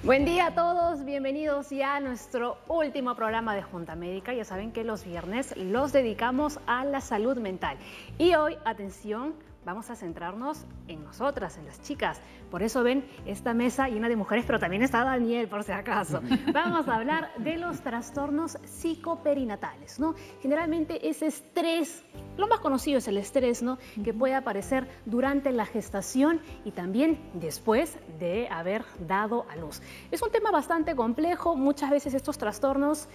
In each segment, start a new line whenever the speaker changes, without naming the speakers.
Buen día a todos, bienvenidos ya a nuestro último programa de Junta Médica. Ya saben que los viernes los dedicamos a la salud mental. Y hoy, atención, vamos a centrarnos en nosotras, en las chicas. Por eso ven esta mesa llena de mujeres, pero también está Daniel, por si acaso. Vamos a hablar de los trastornos psicoperinatales, ¿no? Generalmente ese estrés, lo más conocido es el estrés, ¿no? Que puede aparecer durante la gestación y también después de haber dado a luz. Es un tema bastante complejo. Muchas veces estos trastornos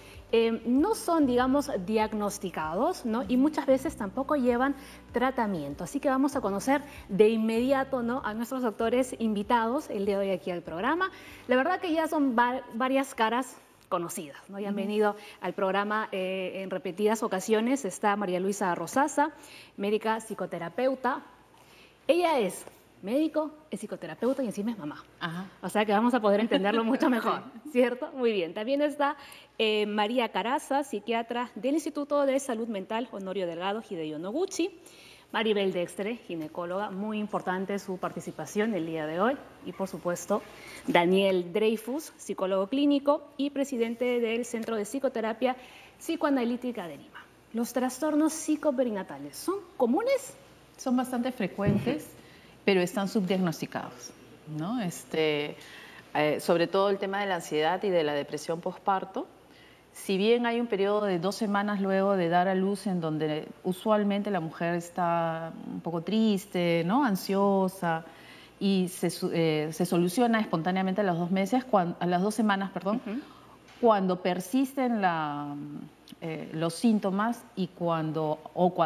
no son, digamos, diagnosticados, ¿no? Y muchas veces tampoco llevan tratamiento. Así que vamos a conocer de inmediato, ¿no?, a nuestros doctores invitados el día de hoy aquí al programa. La verdad que ya son varias caras conocidas, ¿no? Ya han venido al programa en repetidas ocasiones. Está María Luisa Rosaza, médica psicoterapeuta. Ella es médico, es psicoterapeuta y encima es mamá. Ajá. O sea que vamos a poder entenderlo mucho mejor, ¿cierto? Muy bien. También está María Caraza, psiquiatra del Instituto de Salud Mental Honorio Delgado Hideo Noguchi. Maribel Dextre, ginecóloga, muy importante su participación el día de hoy. Y por supuesto, Daniel Dreyfus, psicólogo clínico y presidente del Centro de Psicoterapia Psicoanalítica de Lima. ¿Los trastornos psicoperinatales son comunes?
Son bastante frecuentes, pero están subdiagnosticados, ¿no? Sobre todo el tema de la ansiedad y de la depresión posparto. Si bien hay un periodo de 2 semanas luego de dar a luz en donde usualmente la mujer está un poco triste, ¿no?, ansiosa, y se soluciona espontáneamente a los 2 meses, a las 2 semanas, perdón, cuando persisten los síntomas y cuando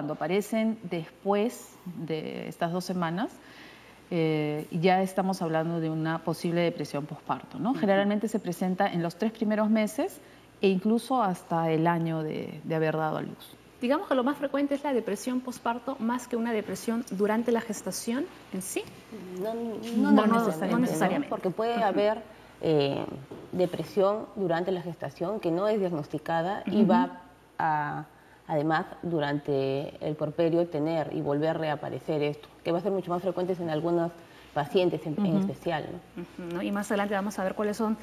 aparecen después de estas 2 semanas, ya estamos hablando de una posible depresión posparto, ¿no? Generalmente se presenta en los 3 primeros meses e incluso hasta el año de haber dado a luz.
Digamos que lo más frecuente es la depresión posparto más que una depresión durante la gestación en sí.
No necesariamente, ¿no? Porque puede haber depresión durante la gestación que no es diagnosticada y va a, además, durante el puerperio tener y volver a reaparecer esto, que va a ser mucho más frecuente en algunas pacientes en especial,
¿no? Y más adelante vamos a ver cuáles son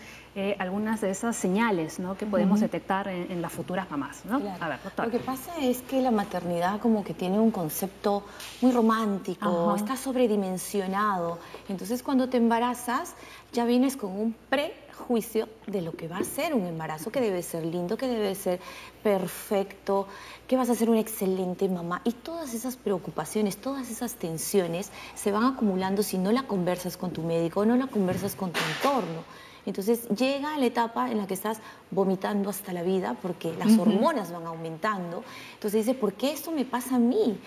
algunas de esas señales, ¿no?, que podemos detectar en las futuras mamás, ¿no?
Claro.
A ver, doctora.
Lo que pasa es que la maternidad como que tiene un concepto muy romántico, está sobredimensionado. Entonces cuando te embarazas ya vienes con un prejuicio de lo que va a ser un embarazo, que debe ser lindo, que debe ser perfecto, que vas a ser una excelente mamá. Y todas esas preocupaciones, todas esas tensiones se van acumulando si no la conversas con tu médico, no la conversas con tu entorno. Entonces llega la etapa en la que estás vomitando hasta la vida porque las hormonas van aumentando. Entonces dices, ¿por qué esto me pasa a mí?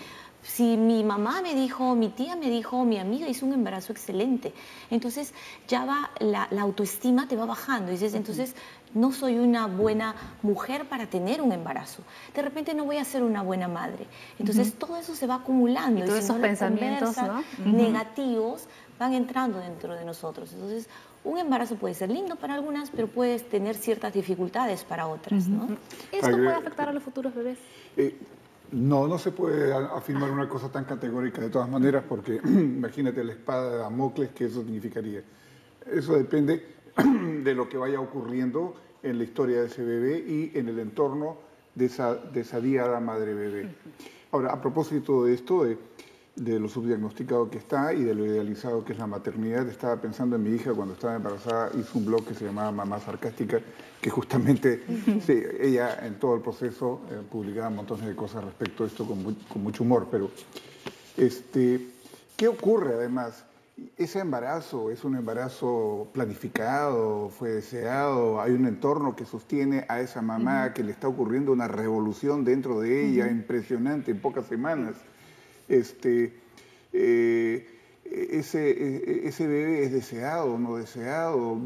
Si mi mamá me dijo, mi tía me dijo, mi amiga hizo un embarazo excelente. Entonces ya va, la autoestima te va bajando. Dices, entonces no soy una buena mujer para tener un embarazo. De repente no voy a ser una buena madre. Entonces todo eso se va acumulando.
Y todos esos pensamientos, ¿no?,
negativos van entrando dentro de nosotros. Entonces un embarazo puede ser lindo para algunas, pero puedes tener ciertas dificultades para otras, ¿no?
¿Esto puede afectar a los futuros bebés?
No se puede afirmar una cosa tan categórica de todas maneras, porque imagínate la espada de Damocles que eso significaría. Eso depende de lo que vaya ocurriendo en la historia de ese bebé y en el entorno de esa diada madre-bebé. Ahora, a propósito de esto, de lo subdiagnosticado que está y de lo idealizado que es la maternidad, estaba pensando en mi hija cuando estaba embarazada. Hizo un blog que se llamaba Mamá Sarcástica, que justamente ella en todo el proceso publicaba montones de cosas respecto a esto con mucho humor. Pero ¿qué ocurre además? Ese embarazo es un embarazo planificado, fue deseado, hay un entorno que sostiene a esa mamá, que le está ocurriendo una revolución dentro de ella impresionante en pocas semanas. Ese bebé es deseado o no deseado,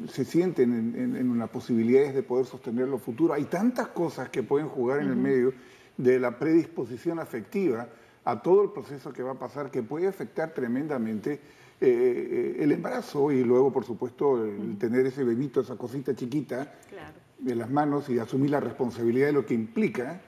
se sienten en una posibilidad de poder sostenerlo futuro. Hay tantas cosas que pueden jugar en el medio de la predisposición afectiva a todo el proceso que va a pasar, que puede afectar tremendamente el embarazo y luego, por supuesto, el tener ese bebito, esa cosita chiquita en las manos y asumir la responsabilidad de lo que implica.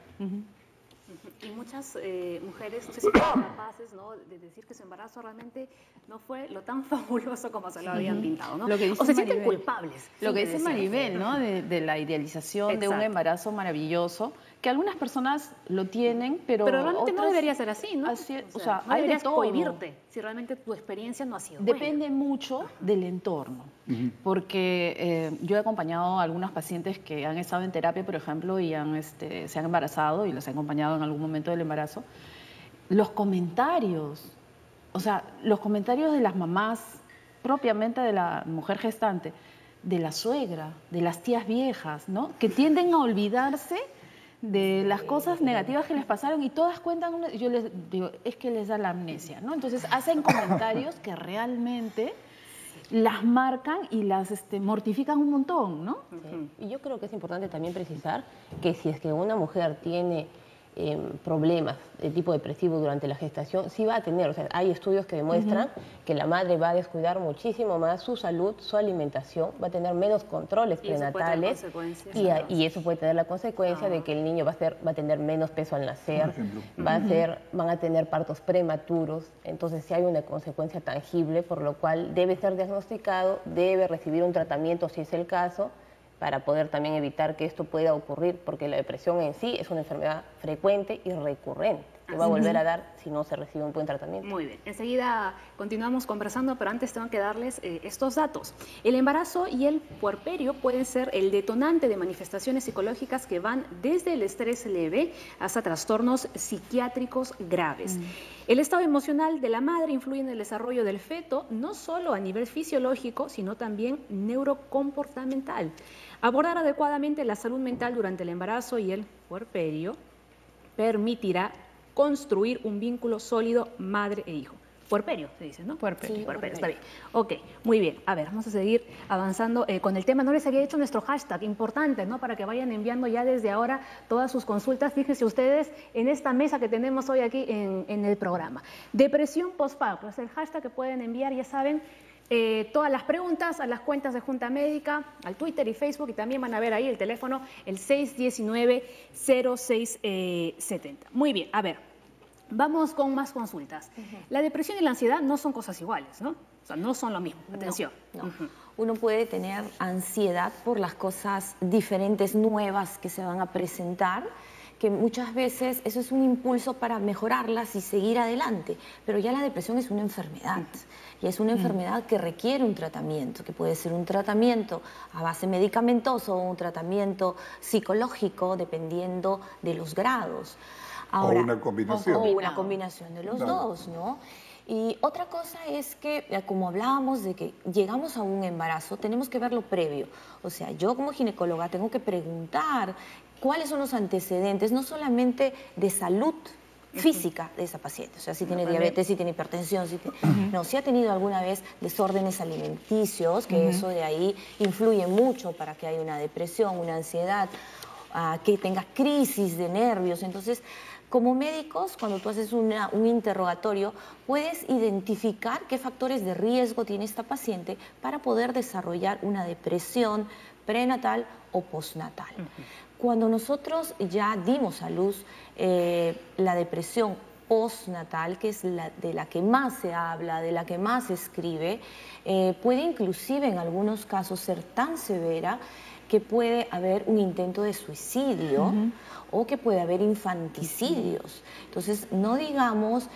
Y muchas mujeres no se sienten capaces, ¿no?, de decir que su embarazo realmente no fue lo tan fabuloso como se lo habían pintado, ¿no?
Lo que dice
o se sienten
Maribel.
culpables.
Lo que
siempre
dice
decían.
Maribel, ¿no? De la idealización de un
Exacto.
embarazo maravilloso, que algunas personas lo tienen, pero
realmente no
otras-
debería ser así, ¿no?
o sea,
no
hay de
deberías
todo.
cohibirte si realmente tu experiencia no ha sido buena.
Depende mucho del entorno, porque yo he acompañado a algunos pacientes que han estado en terapia, por ejemplo, y se han embarazado y los he acompañado en algún momento del embarazo. Los comentarios, o sea, los comentarios de las mamás, propiamente de la mujer gestante, de la suegra, de las tías viejas, ¿no?, que tienden a olvidarse de las cosas negativas que les pasaron y todas cuentan, yo les digo, es que les da la amnesia, ¿no? Entonces hacen comentarios que realmente las marcan y las mortifican un montón, ¿no?
Sí. Y yo creo que es importante también precisar que si es que una mujer tiene problemas de tipo depresivo durante la gestación, sí va a tener, o sea, hay estudios que demuestran que la madre va a descuidar muchísimo más su salud, su alimentación, va a tener menos controles prenatales y eso puede tener la consecuencia de que el niño va a tener menos peso al nacer, van a tener partos prematuros, entonces sí hay una consecuencia tangible, por lo cual debe ser diagnosticado, debe recibir un tratamiento si es el caso, para poder también evitar que esto pueda ocurrir, porque la depresión en sí es una enfermedad frecuente y recurrente, que va a volver a dar si no se recibe un buen tratamiento.
Muy bien, enseguida continuamos conversando, pero antes tengo que darles estos datos. El embarazo y el puerperio pueden ser el detonante de manifestaciones psicológicas que van desde el estrés leve hasta trastornos psiquiátricos graves. El estado emocional de la madre influye en el desarrollo del feto, no solo a nivel fisiológico, sino también neurocomportamental. Abordar adecuadamente la salud mental durante el embarazo y el puerperio permitirá construir un vínculo sólido madre e hijo. Puerperio, se dice, ¿no?
Puerperio.
Sí, puerperio, está bien. Ok, muy bien. A ver, vamos a seguir avanzando con el tema. No les había hecho nuestro hashtag, importante, ¿no? Para que vayan enviando ya desde ahora todas sus consultas. Fíjense ustedes en esta mesa que tenemos hoy aquí en el programa. Depresión postparto, es el hashtag que pueden enviar, ya saben, todas las preguntas a las cuentas de Junta Médica, al Twitter y Facebook, y también van a ver ahí el teléfono, el 619-0670. Muy bien, a ver, vamos con más consultas. La depresión y la ansiedad no son cosas iguales, ¿no? O sea, no son lo mismo. Atención.
No. Uno puede tener ansiedad por las cosas diferentes, nuevas que se van a presentar, que muchas veces eso es un impulso para mejorarlas y seguir adelante, pero ya la depresión es una enfermedad y es una enfermedad que requiere un tratamiento, que puede ser un tratamiento a base medicamentoso o un tratamiento psicológico dependiendo de los grados. Ahora,
o una combinación.
O una combinación de los dos, ¿no? Y otra cosa es que, como hablábamos de que llegamos a un embarazo, tenemos que ver lo previo. O sea, yo como ginecóloga tengo que preguntar cuáles son los antecedentes, no solamente de salud física de esa paciente, o sea, si tiene diabetes, si tiene hipertensión, no, si ha tenido alguna vez desórdenes alimenticios, que eso de ahí influye mucho para que haya una depresión, una ansiedad, que tenga crisis de nervios. Entonces, como médicos, cuando tú haces un interrogatorio, puedes identificar qué factores de riesgo tiene esta paciente para poder desarrollar una depresión prenatal o postnatal. Cuando nosotros ya dimos a luz la depresión postnatal, que es de la que más se habla, de la que más se escribe, puede inclusive en algunos casos ser tan severa que puede haber un intento de suicidio o que puede haber infanticidios. Entonces, no digamos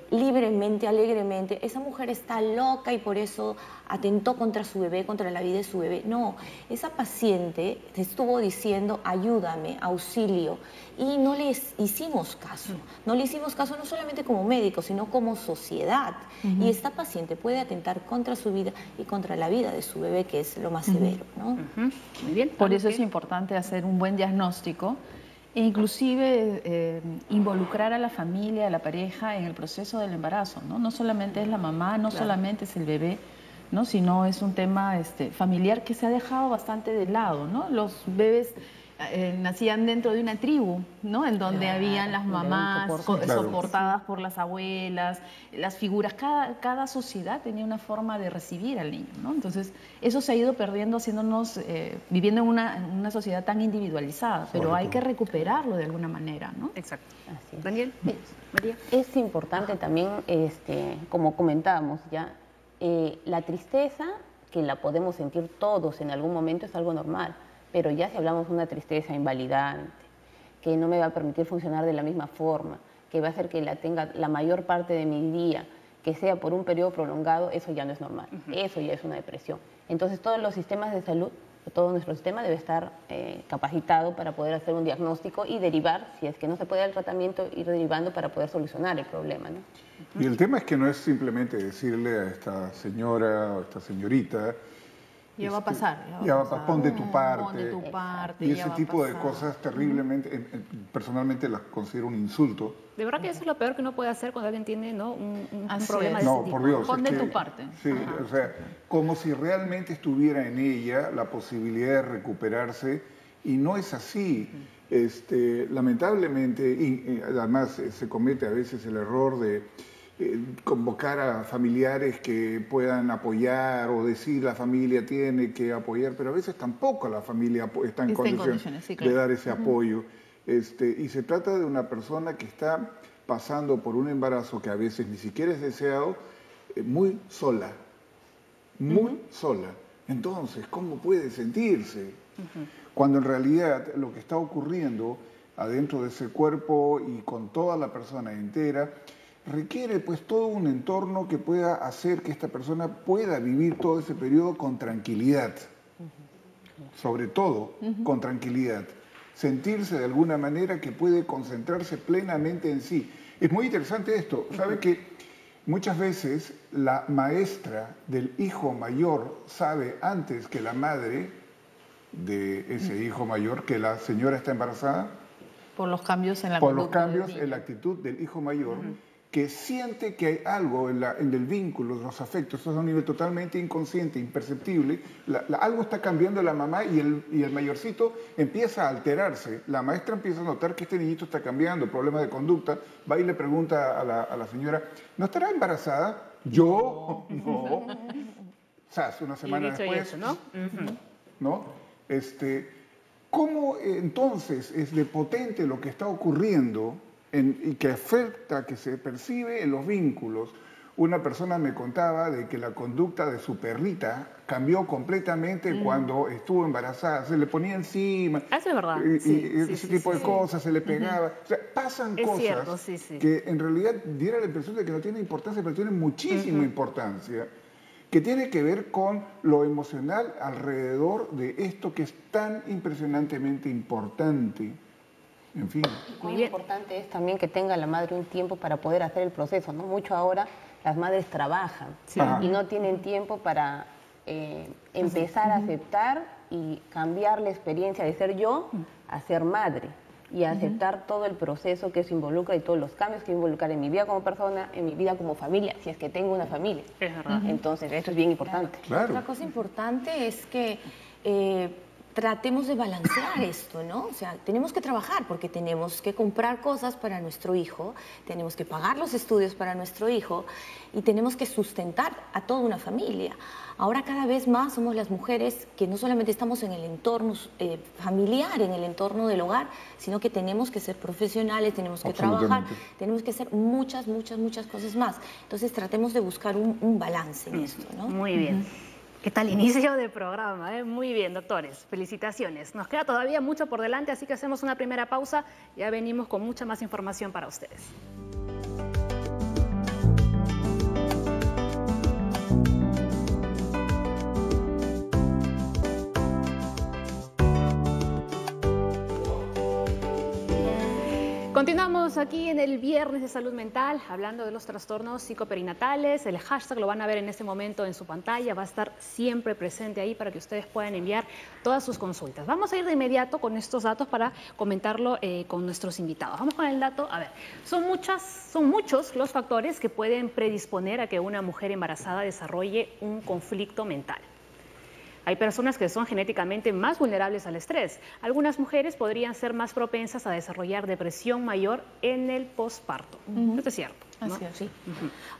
libremente, alegremente, esa mujer está loca y por eso atentó contra su bebé, contra la vida de su bebé. No, esa paciente te estuvo diciendo ayúdame, auxilio, y no le hicimos caso. No le hicimos caso no solamente como médicos, sino como sociedad. Y esta paciente puede atentar contra su vida y contra la vida de su bebé, que es lo más severo, ¿no?
Muy bien.
Por eso es importante hacer un buen diagnóstico e inclusive involucrar a la familia, a la pareja en el proceso del embarazo, ¿no? No solamente es la mamá, no solamente es el bebé, ¿no? Sino es un tema familiar que se ha dejado bastante de lado, ¿no? Los bebés nacían dentro de una tribu, ¿no? En donde habían las mamás soportadas por las abuelas, las figuras. Cada sociedad tenía una forma de recibir al niño, ¿no? Entonces, eso se ha ido perdiendo, haciéndonos, viviendo en una sociedad tan individualizada, pero hay que recuperarlo de alguna manera, ¿no?
Exacto.
Así es.
Daniel, María.
Es importante también, como comentábamos ya, la tristeza, que la podemos sentir todos en algún momento, es algo normal. Pero ya si hablamos de una tristeza invalidante, que no me va a permitir funcionar de la misma forma, que va a hacer que la tenga la mayor parte de mi día, que sea por un periodo prolongado, eso ya no es normal. Eso ya es una depresión. Entonces todos los sistemas de salud, todo nuestro sistema debe estar capacitado para poder hacer un diagnóstico y derivar, si es que no se puede dar el tratamiento, ir derivando para poder solucionar el problema, ¿no?
Y el tema es que no es simplemente decirle a esta señora o a esta señorita,
ya va a pasar.
Pon de tu parte.
Pon de tu parte.
Y ese tipo de cosas terriblemente, personalmente las considero un insulto.
De verdad que eso es lo peor que uno puede hacer cuando alguien tiene, ¿no?, un problema de
no,
ese tipo.
por Dios.
Pon de tu parte.
Sí, o sea, como si realmente estuviera en ella la posibilidad de recuperarse, y no es así. Lamentablemente, y además se comete a veces el error de convocar a familiares que puedan apoyar o decir la familia tiene que apoyar, pero a veces tampoco la familia está en condiciones
sí, claro,
de dar ese apoyo. Y se trata de una persona que está pasando por un embarazo que a veces ni siquiera es deseado, muy sola, muy sola. Entonces, ¿cómo puede sentirse? Cuando en realidad lo que está ocurriendo adentro de ese cuerpo y con toda la persona entera requiere pues todo un entorno que pueda hacer que esta persona pueda vivir todo ese periodo con tranquilidad, sobre todo con tranquilidad, sentirse de alguna manera que puede concentrarse plenamente en sí. Es muy interesante esto, ¿sabe que muchas veces la maestra del hijo mayor sabe antes que la madre de ese hijo mayor que la señora está embarazada?
Por los cambios en la
Por los cambios en la actitud del hijo mayor, que siente que hay algo en el vínculo, los afectos, eso es a un nivel totalmente inconsciente, imperceptible. Algo está cambiando en la mamá y el mayorcito empieza a alterarse. La maestra empieza a notar que este niñito está cambiando, problemas de conducta. Va y le pregunta a la señora, ¿no estará embarazada? Yo, no. O sea, hace una semana después,
eso, ¿no?
¿No? ¿Cómo entonces es de potente lo que está ocurriendo y que afecta, que se percibe en los vínculos? Una persona me contaba de que la conducta de su perrita cambió completamente cuando estuvo embarazada. Se le ponía encima.
Eso es verdad.
Y ese tipo de cosas, se le pegaba. O sea, pasan cosas
cierto,
que en realidad diera la impresión de que no tienen importancia, pero tienen muchísima importancia, que tiene que ver con lo emocional alrededor de esto que es tan impresionantemente importante. En fin.
Muy importante es también que tenga la madre un tiempo para poder hacer el proceso, ¿no? Mucho ahora las madres trabajan y no tienen tiempo para empezar a aceptar y cambiar la experiencia de ser yo a ser madre y a aceptar todo el proceso que eso involucra y todos los cambios que involucra en mi vida como persona, en mi vida como familia, si es que tengo una familia.
Es verdad.
Entonces, esto es bien importante.
Claro.
Otra cosa importante es que tratemos de balancear esto, ¿no? O sea, tenemos que trabajar porque tenemos que comprar cosas para nuestro hijo, tenemos que pagar los estudios para nuestro hijo y tenemos que sustentar a toda una familia. Ahora cada vez más somos las mujeres que no solamente estamos en el entorno familiar, en el entorno del hogar, sino que tenemos que ser profesionales, tenemos que trabajar, tenemos que hacer muchas cosas más. Entonces tratemos de buscar un balance en esto, ¿no?
Muy bien. ¿Qué tal inicio de programa? Muy bien, doctores. Felicitaciones. Nos queda todavía mucho por delante, así que hacemos una primera pausa. Ya venimos con mucha más información para ustedes. Continuamos aquí en el Viernes de Salud Mental, hablando de los trastornos psicoperinatales. El hashtag lo van a ver en este momento en su pantalla, va a estar siempre presente ahí para que ustedes puedan enviar todas sus consultas. Vamos a ir de inmediato con estos datos para comentarlo con nuestros invitados. Vamos con el dato. A ver, son muchos los factores que pueden predisponer a que una mujer embarazada desarrolle un conflicto mental. Hay personas que son genéticamente más vulnerables al estrés. Algunas mujeres podrían ser más propensas a desarrollar depresión mayor en el posparto. Esto es cierto, ¿no?
Así es, sí.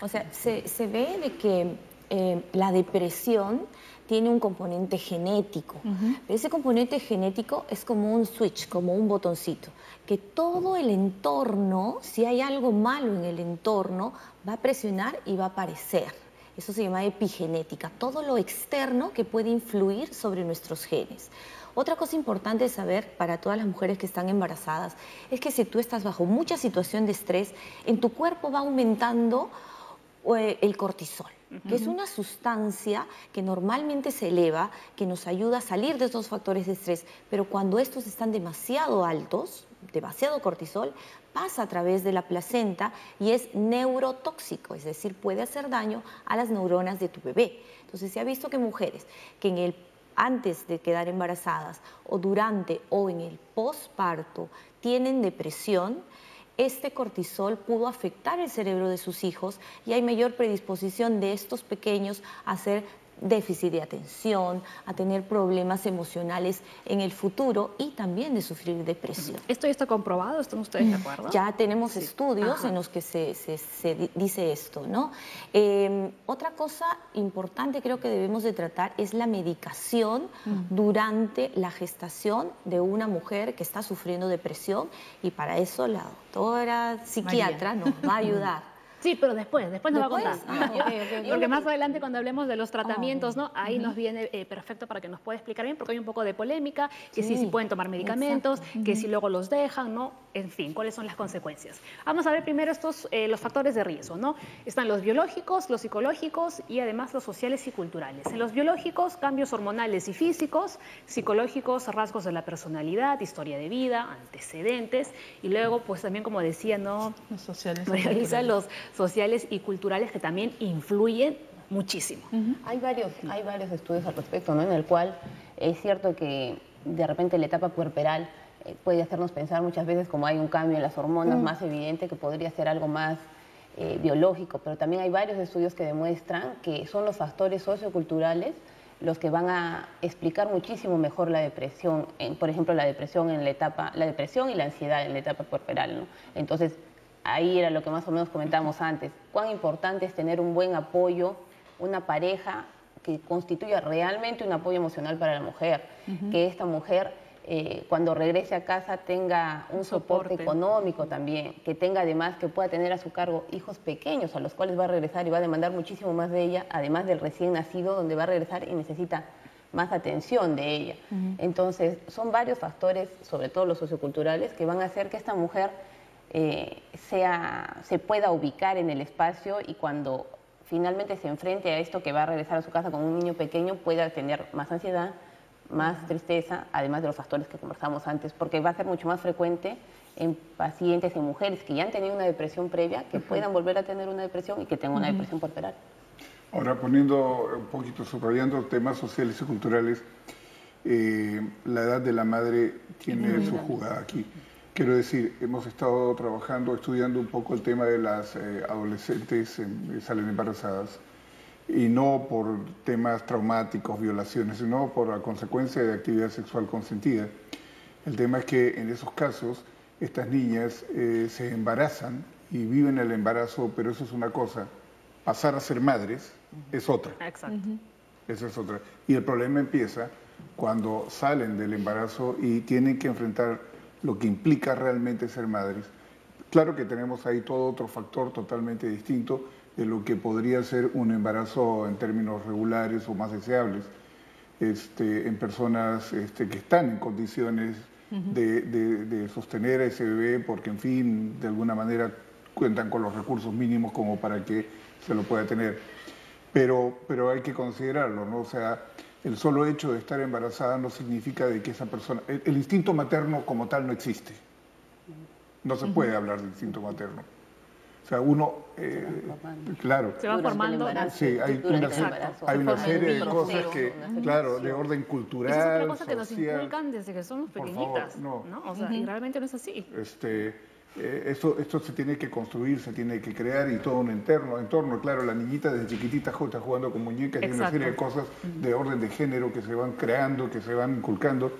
O sea, se ve de que la depresión tiene un componente genético. Pero ese componente genético es como un switch, como un botoncito, que todo el entorno, si hay algo malo en el entorno, va a presionar y va a aparecer. Eso se llama epigenética, todo lo externo que puede influir sobre nuestros genes. Otra cosa importante de saber para todas las mujeres que están embarazadas es que si tú estás bajo mucha situación de estrés, en tu cuerpo va aumentando el cortisol, que es una sustancia que normalmente se eleva, que nos ayuda a salir de estos factores de estrés, pero cuando estos están demasiado altos, demasiado cortisol, pasa a través de la placenta y es neurotóxico, es decir, puede hacer daño a las neuronas de tu bebé. Entonces se ha visto que mujeres que antes de quedar embarazadas o durante o en el posparto tienen depresión, este cortisol pudo afectar el cerebro de sus hijos y hay mayor predisposición de estos pequeños a hacer déficit de atención, a tener problemas emocionales en el futuro y también de sufrir depresión.
¿Esto ya está comprobado? ¿Están ustedes de acuerdo?
Ya tenemos estudios en los que se dice esto, ¿no? Otra cosa importante creo que debemos de tratar es la medicación durante la gestación de una mujer que está sufriendo depresión y para eso la doctora psiquiatra nos va a ayudar.
Sí, pero después nos va a contar.
Okay.
Porque más adelante cuando hablemos de los tratamientos, ¿no? Ahí nos viene perfecto para que nos pueda explicar bien, porque hay un poco de polémica, que sí pueden tomar medicamentos, que si luego los dejan, ¿no? En fin, ¿cuáles son las consecuencias? Vamos a ver primero los factores de riesgo, ¿no? Están los biológicos, los psicológicos y además los sociales y culturales. En los biológicos, cambios hormonales y físicos, psicológicos, rasgos de la personalidad, historia de vida, antecedentes, y luego, pues también, como decía, ¿no?
Los sociales.
Los sociales y culturales que también influyen muchísimo.
Hay varios estudios al respecto, ¿no? En el cual es cierto que de repente la etapa puerperal puede hacernos pensar muchas veces como hay un cambio en las hormonas más evidente que podría ser algo más biológico, pero también hay varios estudios que demuestran que son los factores socioculturales los que van a explicar muchísimo mejor la depresión, por ejemplo la depresión y la ansiedad en la etapa puerperal, ¿no? Entonces ahí era lo que más o menos comentábamos antes. Cuán importante es tener un buen apoyo, una pareja que constituya realmente un apoyo emocional para la mujer. Que esta mujer, cuando regrese a casa, tenga un soporte económico también. Que tenga además, que pueda tener a su cargo hijos pequeños a los cuales va a regresar y va a demandar muchísimo más de ella, además del recién nacido, donde va a regresar y necesita más atención de ella. Entonces, son varios factores, sobre todo los socioculturales, que van a hacer que esta mujer se pueda ubicar en el espacio y cuando finalmente se enfrente a esto que va a regresar a su casa con un niño pequeño pueda tener más ansiedad, más tristeza, además de los factores que conversamos antes, porque va a ser mucho más frecuente en pacientes, en mujeres que ya han tenido una depresión previa, que puedan volver a tener una depresión y que tengan una depresión puerperal.
Ahora, poniendo un poquito, subrayando temas sociales y culturales, la edad de la madre tiene su jugada aquí. Quiero decir, hemos estado trabajando, estudiando un poco el tema de las adolescentes que salen embarazadas, y no por temas traumáticos, violaciones, sino por la consecuencia de actividad sexual consentida. El tema es que en esos casos, estas niñas se embarazan y viven el embarazo, pero eso es una cosa, pasar a ser madres es otra.
Exacto.
Esa es otra. Y el problema empieza cuando salen del embarazo y tienen que enfrentar lo que implica realmente ser madres. Claro que tenemos ahí todo otro factor totalmente distinto de lo que podría ser un embarazo en términos regulares o más deseables, en personas que están en condiciones de sostener a ese bebé porque, en fin, de alguna manera cuentan con los recursos mínimos como para que se lo pueda tener. Pero hay que considerarlo, ¿no? O sea, el solo hecho de estar embarazada no significa de que esa persona... El instinto materno como tal no existe. No se puede hablar de instinto materno. O sea, uno... claro.
Se va formando.
Sí, hay una serie de cosas que, claro, de orden cultural,
esa es otra cosa que
social.
nos inculcan desde que somos pequeñitas,
Por favor,
¿no? O sea, y realmente no es así.
esto se tiene que construir, se tiene que crear y todo un entorno. Claro, la niñita desde chiquitita está jugando con muñecas y una serie de cosas de orden de género que se van creando, que se van inculcando.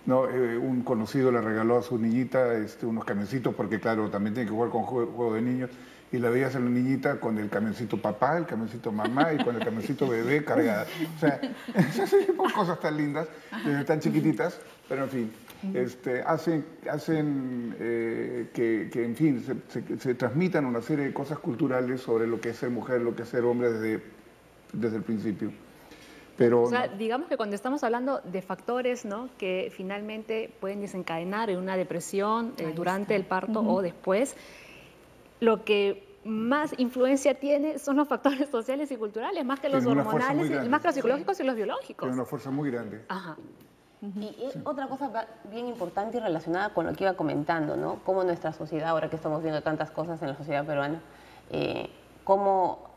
¿No? Un conocido le regaló a su niñita unos camioncitos porque, claro, también tiene que jugar con juego de niños. Y la veías a la niñita con el camioncito papá, el camioncito mamá y con el camioncito bebé cargada. O sea, son cosas tan lindas, tan chiquititas, pero en fin, hacen que, en fin, se transmitan una serie de cosas culturales sobre lo que es ser mujer, lo que es ser hombre desde el principio. Pero,
o sea, digamos que cuando estamos hablando de factores, ¿no?, que finalmente pueden desencadenar en una depresión durante el parto o después, lo que más influencia tiene son los factores sociales y culturales, más que los hormonales, más que los psicológicos y los biológicos.
Tiene una fuerza muy grande.
Ajá.
Y otra cosa bien importante y relacionada con lo que iba comentando, ¿no? Cómo nuestra sociedad, ahora que estamos viendo tantas cosas en la sociedad peruana, cómo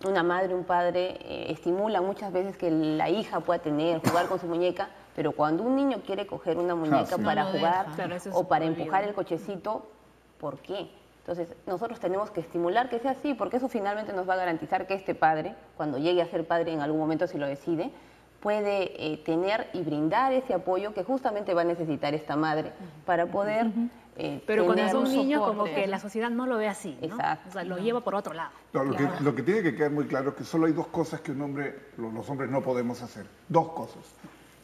una madre, un padre estimula muchas veces que la hija pueda jugar con su muñeca, pero cuando un niño quiere coger una muñeca para jugar o para empujar el cochecito, ¿por qué? Entonces, nosotros tenemos que estimular que sea así, porque eso finalmente nos va a garantizar que este padre, cuando llegue a ser padre en algún momento si lo decide, puede tener y brindar ese apoyo que justamente va a necesitar esta madre para poder
pero cuando
tener
son niños,
soporte.
como que la sociedad no lo ve así, ¿no?
Exacto.
O sea, lo lleva por otro lado.
No, lo que tiene que quedar muy claro es que solo hay dos cosas que los hombres no podemos hacer. Dos cosas.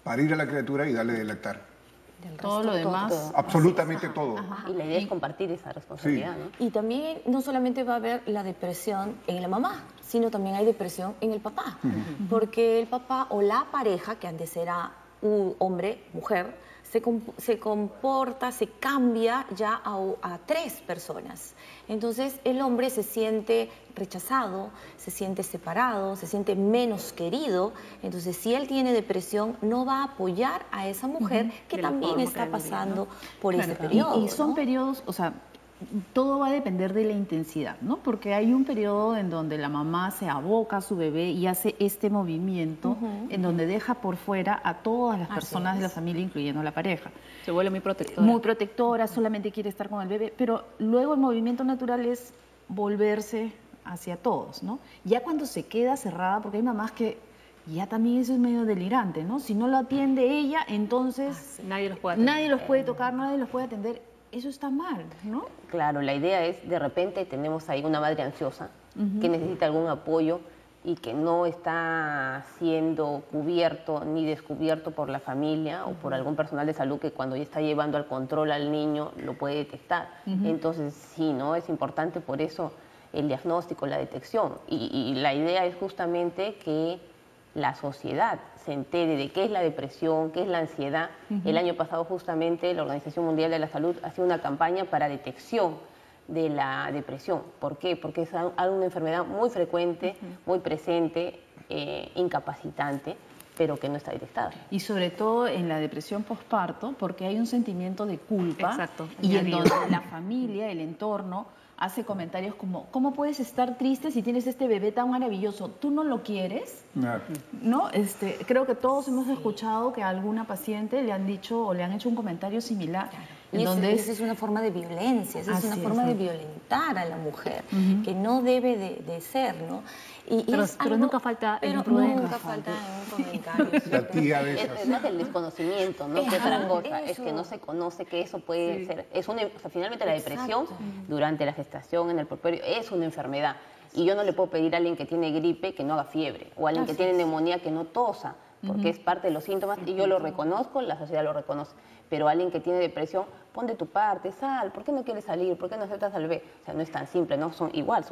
Parir a la criatura y darle de lactar.
Todo lo demás.
Absolutamente todo.
Y la idea es compartir esa responsabilidad, ¿no?
Y también no solamente va a haber la depresión en la mamá, sino también hay depresión en el papá. Porque el papá o la pareja, que antes era un hombre, mujer, se comporta, se cambia ya a tres personas. Entonces el hombre se siente rechazado, se siente separado, se siente menos querido. Entonces si él tiene depresión no va a apoyar a esa mujer que también está pasando por ese periodo.
Y son periodos, o sea, todo va a depender de la intensidad, ¿no? Porque hay un periodo en donde la mamá se aboca a su bebé y hace este movimiento en donde deja por fuera a todas las personas de la familia, incluyendo a la pareja.
Se vuelve muy protectora.
Muy protectora, solamente quiere estar con el bebé, pero luego el movimiento natural es volverse hacia todos, ¿no? Ya cuando se queda cerrada, porque hay mamás que ya también eso es medio delirante, ¿no? Si no lo atiende ella, entonces
nadie los puede atender.
Nadie los puede tocar, nadie los puede atender. Eso está mal, ¿no?
Claro, la idea es, de repente tenemos ahí una madre ansiosa que necesita algún apoyo y que no está siendo cubierto ni descubierto por la familia o por algún personal de salud que cuando ya está llevando al control al niño lo puede detectar. Entonces, sí, ¿no? Es importante por eso el diagnóstico, la detección. Y la idea es justamente que la sociedad se entere de qué es la depresión, qué es la ansiedad. El año pasado justamente la Organización Mundial de la Salud hacía una campaña para detección de la depresión. ¿Por qué? Porque es una enfermedad muy frecuente, muy presente, incapacitante, pero que no está detectada.
Y sobre todo en la depresión posparto, porque hay un sentimiento de culpa.
Exacto.
Y en donde la familia, el entorno, hace comentarios como, ¿cómo puedes estar triste si tienes este bebé tan maravilloso? ¿Tú no lo quieres? ¿No? Creo que todos hemos escuchado que a alguna paciente le han dicho o le han hecho un comentario similar.
Y esa es una forma de violencia, esa es una forma de violentar a la mujer, que no debe de ser, ¿no?
Pero nunca falta el
imprudente. Nunca falta un comentario.
La tía de esas.
Es el desconocimiento, ¿no? Que otra cosa, es que no se conoce que eso puede ser. O sea, finalmente la depresión durante la gestación, en el puerperio, es una enfermedad. Y yo no le puedo pedir a alguien que tiene gripe que no haga fiebre, o a alguien que tiene neumonía que no tosa, porque es parte de los síntomas y yo lo reconozco, la sociedad lo reconoce. Pero alguien que tiene depresión, pon de tu parte, sal, ¿por qué no quieres salir? ¿Por qué no aceptas al bebé? O sea, no es tan simple, ¿no? Son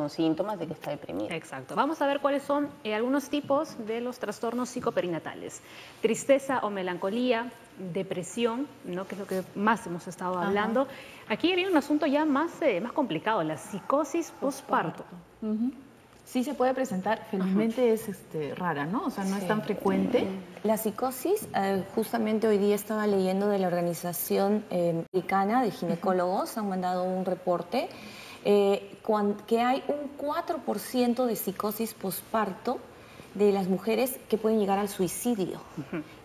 síntomas de que está deprimida.
Exacto. Vamos a ver cuáles son algunos tipos de los trastornos psicoperinatales. Tristeza o melancolía, depresión, ¿no?, que es lo que más hemos estado hablando. Aquí viene un asunto ya más complicado, la psicosis posparto.
Sí se puede presentar, felizmente es rara, ¿no? O sea, no es tan frecuente.
La psicosis, justamente hoy día estaba leyendo de la Organización Americana de Ginecólogos, han mandado un reporte, que hay un 4% de psicosis posparto de las mujeres que pueden llegar al suicidio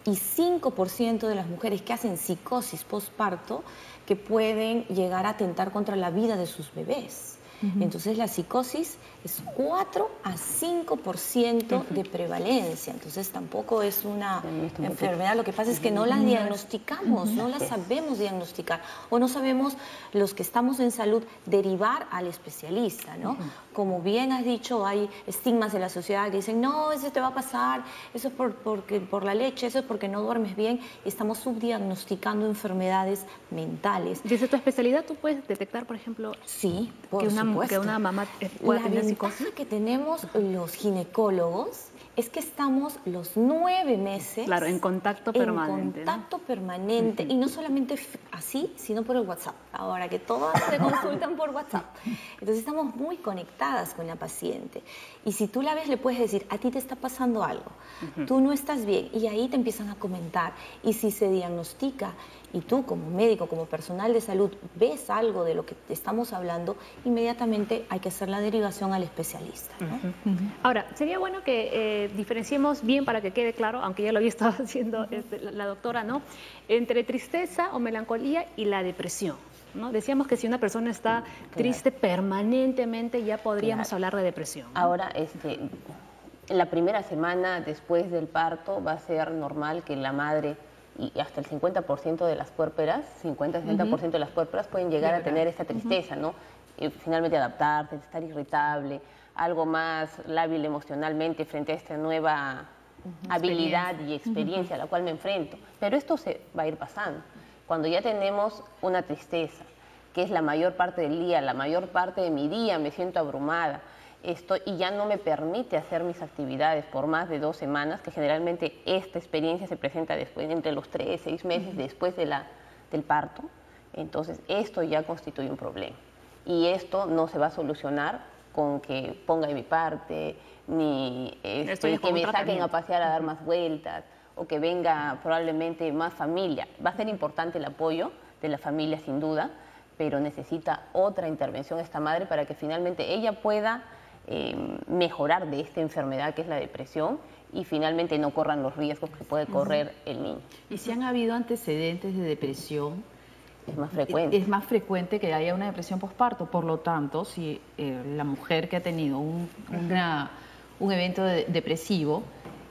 y 5% de las mujeres que hacen psicosis postparto que pueden llegar a atentar contra la vida de sus bebés. Entonces la psicosis es 4 a 5% de prevalencia, entonces tampoco es una enfermedad, lo que pasa es que no la diagnosticamos, no la sabemos diagnosticar o no sabemos los que estamos en salud derivar al especialista, ¿no? Como bien has dicho, hay estigmas de la sociedad que dicen, no, eso te va a pasar, eso es por la leche, eso es porque no duermes bien, y estamos subdiagnosticando enfermedades mentales.
Desde tu especialidad, ¿tú puedes detectar, por ejemplo,
sí,
que una mamá pueda tener psicosis?
La ventaja que tenemos los ginecólogos es que estamos los 9 meses...
Claro, en contacto permanente.
En contacto permanente, y no solamente así, sino por el WhatsApp. Ahora que todas se consultan por WhatsApp. Entonces estamos muy conectadas con la paciente. Y si tú la ves, le puedes decir, a ti te está pasando algo, tú no estás bien, y ahí te empiezan a comentar. Y si se diagnostica, y tú como médico, como personal de salud, ves algo de lo que estamos hablando, inmediatamente hay que hacer la derivación al especialista, ¿no?
Ahora, sería bueno que diferenciemos bien para que quede claro, aunque ya lo había estado haciendo la doctora, ¿no? Entre tristeza o melancolía y la depresión, ¿no? Decíamos que si una persona está triste permanentemente, ya podríamos hablar de depresión, ¿no?
Ahora, en la primera semana después del parto va a ser normal que la madre y hasta el 50% de las puérperas, 50-60% de las puérperas pueden llegar a tener esta tristeza, ¿no? Y finalmente adaptarse, estar irritable, algo más lábil emocionalmente frente a esta nueva habilidad y experiencia a la cual me enfrento. Pero esto se va a ir pasando. Cuando ya tenemos una tristeza, que es la mayor parte del día, la mayor parte de mi día, me siento abrumada, y ya no me permite hacer mis actividades por más de 2 semanas, que generalmente esta experiencia se presenta después, entre los 3, 6 meses después del parto. Entonces esto ya constituye un problema, y esto no se va a solucionar con que ponga de mi parte, ni que me saquen a pasear a dar más vueltas, o que venga probablemente más familia. Va a ser importante el apoyo de la familia sin duda, pero necesita otra intervención esta madre para que finalmente ella pueda mejorar de esta enfermedad que es la depresión, y finalmente no corran los riesgos que puede correr el niño.
Y si han habido antecedentes de depresión,
es más frecuente.
Es más frecuente que haya una depresión postparto. Por lo tanto, si la mujer que ha tenido un evento depresivo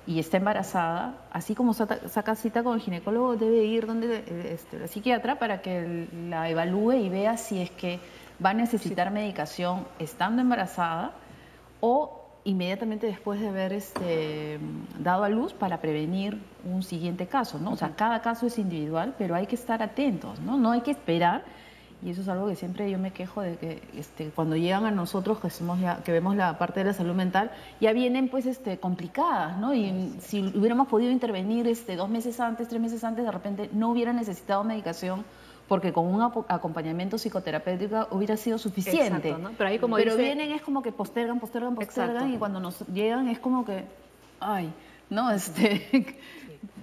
y está embarazada, así como saca cita con el ginecólogo, debe ir donde la psiquiatra para que la evalúe y vea si es que va a necesitar medicación estando embarazada o inmediatamente después de haber dado a luz, para prevenir un siguiente caso, ¿no? O sea, cada caso es individual, pero hay que estar atentos, ¿no? No hay que esperar, y eso es algo que siempre yo me quejo de que cuando llegan a nosotros, que vemos la parte de la salud mental, ya vienen pues complicadas, ¿no? Y si hubiéramos podido intervenir 2 meses antes, 3 meses antes, de repente no hubiera necesitado medicación, porque con un acompañamiento psicoterapéutico hubiera sido suficiente.
Exacto, ¿no? Pero
vienen es como que postergan, y cuando nos llegan es como que, ay, no,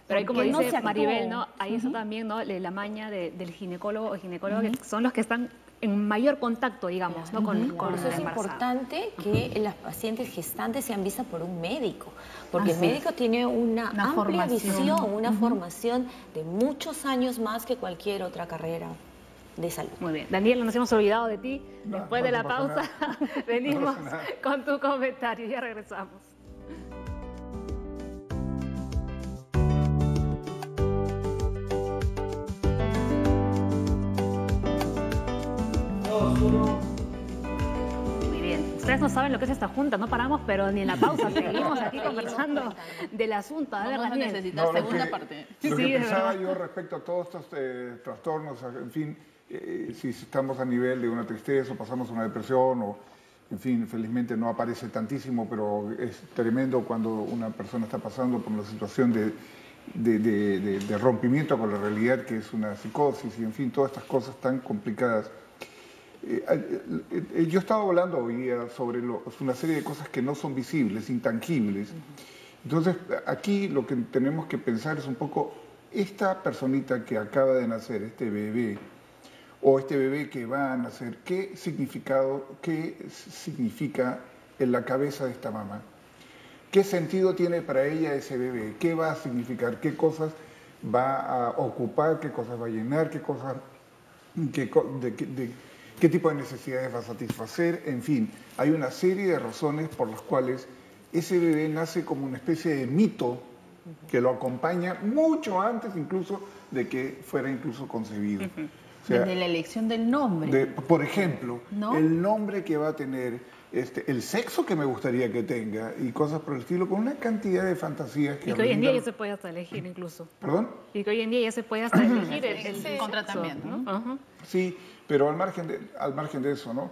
Pero ahí, como dice Maribel, ¿no? Ahí eso también, ¿no? La maña del ginecólogo o ginecóloga, que son los que están en mayor contacto, digamos, ¿no? Con
Por eso es importante que las pacientes gestantes sean vistas por un médico, porque el médico tiene una amplia visión, una formación de muchos años más que cualquier otra carrera de salud.
Muy bien. Daniel, nos hemos olvidado de ti. Después de la pausa, venimos con tu comentario. Ya regresamos. Muy bien. Ustedes no saben lo que es esta junta, no paramos, pero ni en la pausa. Seguimos aquí conversando del asunto. A ver, Daniel.
Necesitas segunda parte.
Lo que pensaba yo respecto a todos estos trastornos, en fin, si estamos a nivel de una tristeza o pasamos una depresión, o en fin, felizmente no aparece tantísimo, pero es tremendo cuando una persona está pasando por una situación de rompimiento con la realidad, que es una psicosis, y en fin, todas estas cosas tan complicadas. Yo estaba hablando hoy día sobre una serie de cosas que no son visibles, intangibles. Entonces, aquí lo que tenemos que pensar es un poco, esta personita que acaba de nacer, este bebé, o este bebé que va a nacer, ¿qué significa en la cabeza de esta mamá? ¿Qué sentido tiene para ella ese bebé? ¿Qué va a significar? ¿Qué cosas va a ocupar? ¿Qué cosas va a llenar? ¿Qué cosas, qué tipo de necesidades va a satisfacer? En fin, hay una serie de razones por las cuales ese bebé nace como una especie de mito que lo acompaña mucho antes incluso de que fuera incluso concebido. O sea,
desde la elección del nombre.
Por ejemplo,
¿no?
El nombre que va a tener, el sexo que me gustaría que tenga y cosas por el estilo, con una cantidad de fantasías que...
Y que hoy en día ya se puede hasta elegir incluso.
¿Perdón?
Y que hoy en día ya se puede hasta elegir el
con tratamiento, ¿no?
Ajá.
Sí, pero al margen de eso, ¿no?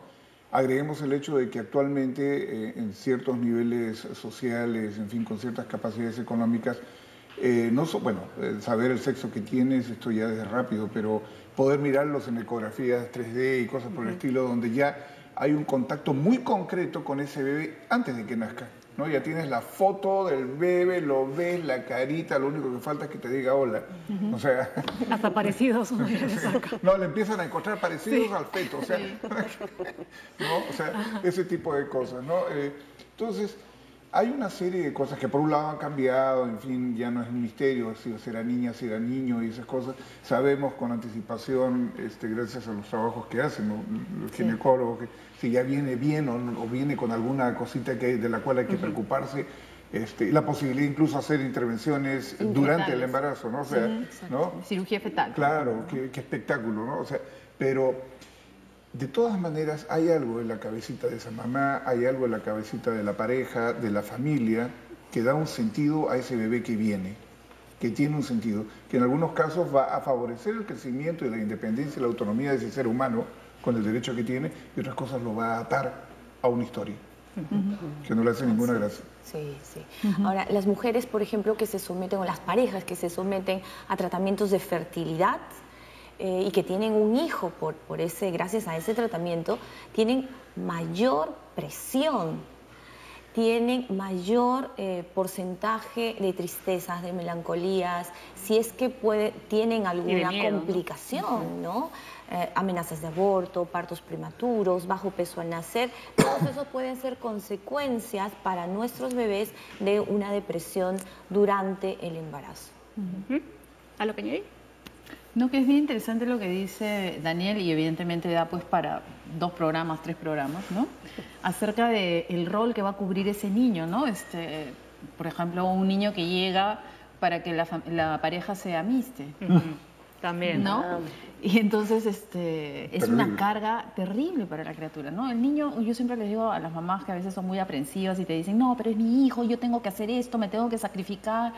Agreguemos el hecho de que actualmente en ciertos niveles sociales, en fin, con ciertas capacidades económicas, saber el sexo que tienes, esto ya es rápido, pero poder mirarlos en ecografías 3D y cosas por el estilo, donde ya hay un contacto muy concreto con ese bebé antes de que nazca, ¿no? Ya tienes la foto del bebé, lo ves, la carita, lo único que falta es que te diga hola. O sea...
Hasta parecidos.
No, le empiezan a encontrar parecidos al feto, o sea, ¿no? O sea, ese tipo de cosas, ¿no? Entonces, hay una serie de cosas que por un lado han cambiado, en fin, ya no es un misterio si será niña, si era niño y esas cosas. Sabemos con anticipación, gracias a los trabajos que hacen, ¿no? Los ginecólogos, que si ya viene bien o viene con alguna cosita de la cual hay que preocuparse. La posibilidad incluso hacer intervenciones durante el embarazo, ¿no? O sea, ¿no?
Cirugía fetal.
Claro, qué espectáculo, ¿no? O sea, pero de todas maneras hay algo en la cabecita de esa mamá, hay algo en la cabecita de la pareja, de la familia, que da un sentido a ese bebé que viene, que tiene un sentido, que en algunos casos va a favorecer el crecimiento y la independencia y la autonomía de ese ser humano con el derecho que tiene, y otras cosas lo va a atar a una historia. Que no le hace ninguna gracia.
Sí, sí. Ahora, las mujeres, por ejemplo, que se someten, o las parejas que se someten a tratamientos de fertilidad y que tienen un hijo gracias a ese tratamiento, tienen mayor presión, tienen mayor porcentaje de tristezas, de melancolías, si es que tienen alguna complicación, ¿no? Amenazas de aborto, partos prematuros, bajo peso al nacer, todo eso pueden ser consecuencias para nuestros bebés de una depresión durante el embarazo.
¿A lo que añadir?
No, que es bien interesante lo que dice Daniel y evidentemente da pues para 2 programas, 3 programas, ¿no? Acerca del rol que va a cubrir ese niño, ¿no? Por ejemplo, un niño que llega para que la pareja se amiste.
También.
¿No? Y entonces es una carga terrible para la criatura, ¿no? El niño, yo siempre les digo a las mamás que a veces son muy aprensivas y te dicen, no, pero es mi hijo, yo tengo que hacer esto, me tengo que sacrificar.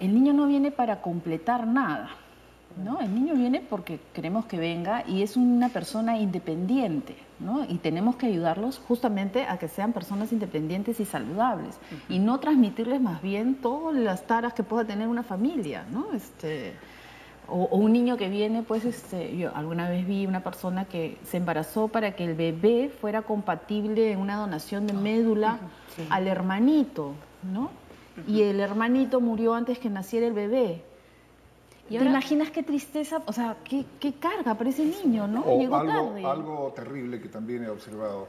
El niño no viene para completar nada, ¿no? El niño viene porque queremos que venga y es una persona independiente, ¿no? Y tenemos que ayudarlos justamente a que sean personas independientes y saludables y no transmitirles más bien todas las taras que pueda tener una familia, ¿no? O un niño que viene, pues, yo alguna vez vi una persona que se embarazó para que el bebé fuera compatible en una donación de médula al hermanito, ¿no? Y el hermanito murió antes que naciera el bebé. ¿Te imaginas qué tristeza, o sea, qué carga para ese niño, ¿no?
O
Llegó tarde.
algo terrible que también he observado.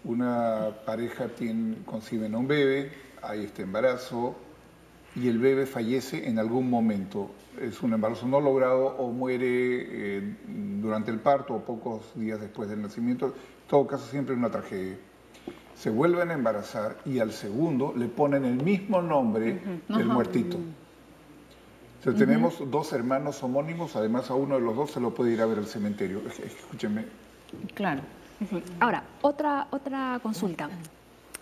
Una pareja conciben a un bebé, hay este embarazo, y el bebé fallece en algún momento. Es un embarazo no logrado o muere durante el parto o pocos días después del nacimiento. En todo caso, siempre una tragedia. Se vuelven a embarazar y al segundo le ponen el mismo nombre del muertito. O sea, tenemos 2 hermanos homónimos, además a uno de los 2 se lo puede ir a ver al cementerio. Escúchenme.
Claro.
Ahora, otra consulta.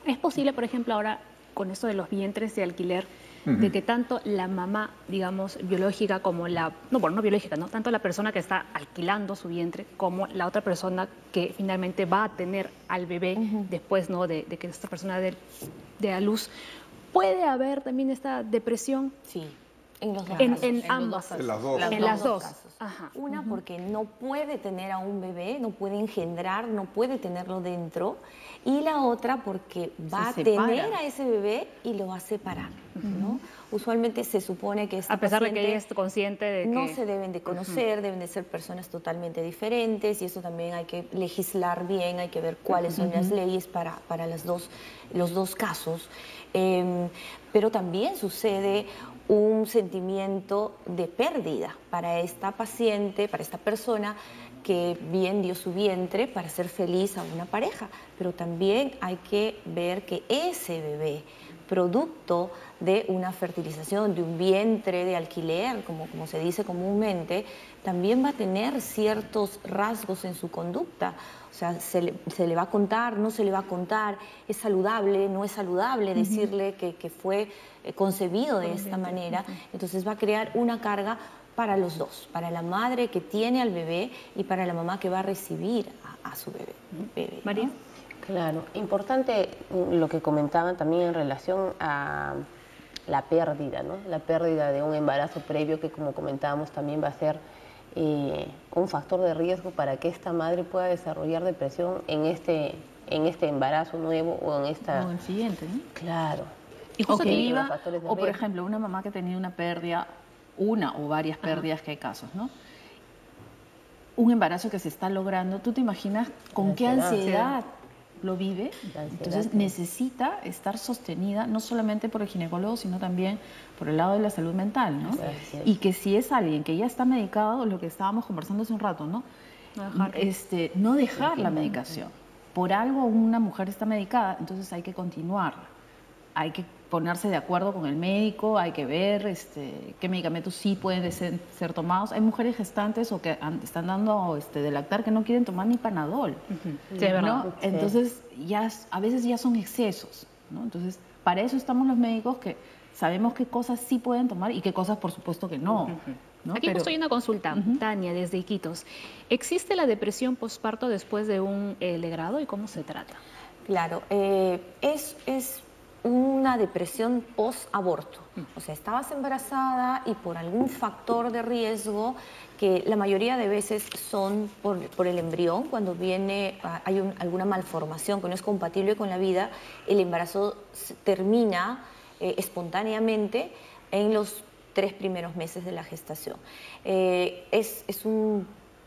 ¿Es posible, por ejemplo, ahora con esto de los vientres de alquiler, de que tanto la mamá, digamos, biológica como no biológica, ¿no? Tanto la persona que está alquilando su vientre como la otra persona que finalmente va a tener al bebé después, ¿no? de que esta persona dé a luz, ¿puede haber también esta depresión?
Sí. En los dos
En,
casos.
en ambos.
En las dos.
En las dos.
casos.
Ajá.
Una, porque no puede tener a un bebé, no puede engendrar, no puede tenerlo dentro. Y la otra, porque va a tener a ese bebé y lo va a separar, ¿no? Usualmente se supone que esta
A pesar de que
paciente
ella es consciente de que...
no se deben de conocer, deben de ser personas totalmente diferentes, y eso también hay que legislar bien, hay que ver cuáles son las leyes para los dos casos. Pero también sucede un sentimiento de pérdida para esta paciente, para esta persona que bien dio su vientre para ser feliz a una pareja, pero también hay que ver que ese bebé, producto de una fertilización, de un vientre de alquiler, como se dice comúnmente, también va a tener ciertos rasgos en su conducta. O sea, se le va a contar, no se le va a contar, es saludable, no es saludable decirle que fue concebido de esta manera. Entonces va a crear una carga para los dos, para la madre que tiene al bebé y para la mamá que va a recibir a su bebé.
María.
Claro, importante lo que comentaban también en relación a la pérdida, ¿no? La pérdida de un embarazo previo que, como comentábamos, también va a ser un factor de riesgo para que esta madre pueda desarrollar depresión en este embarazo nuevo o en esta...
O el siguiente, ¿no?
Claro.
Y justo que iba,
los factores de
o por
riesgo.
ejemplo, una mamá que tenía una pérdida, una o varias pérdidas, que hay casos, ¿no? Un embarazo que se está logrando, ¿tú te imaginas con qué ansiedad lo vive? Entonces necesita estar sostenida no solamente por el ginecólogo, sino también por el lado de la salud mental, ¿no? Y que si es alguien que ya está medicado, lo que estábamos conversando hace un rato, ¿no? No dejar la medicación. Por algo una mujer está medicada, entonces hay que continuarla. Hay que ponerse de acuerdo con el médico, hay que ver qué medicamentos sí pueden ser tomados. Hay mujeres gestantes o que están dando de lactar que no quieren tomar ni Panadol, ¿no? Entonces a veces ya son excesos, ¿no? Entonces para eso estamos los médicos, que sabemos qué cosas sí pueden tomar y qué cosas por supuesto que no. ¿no?
Aquí justo hay una consulta, Tania, desde Iquitos. ¿Existe la depresión postparto después de un legrado y cómo se trata?
Claro, es una depresión post-aborto. O sea, estabas embarazada y por algún factor de riesgo, que la mayoría de veces son por el embrión, cuando hay alguna malformación que no es compatible con la vida, el embarazo termina espontáneamente en los 3 primeros meses de la gestación. Es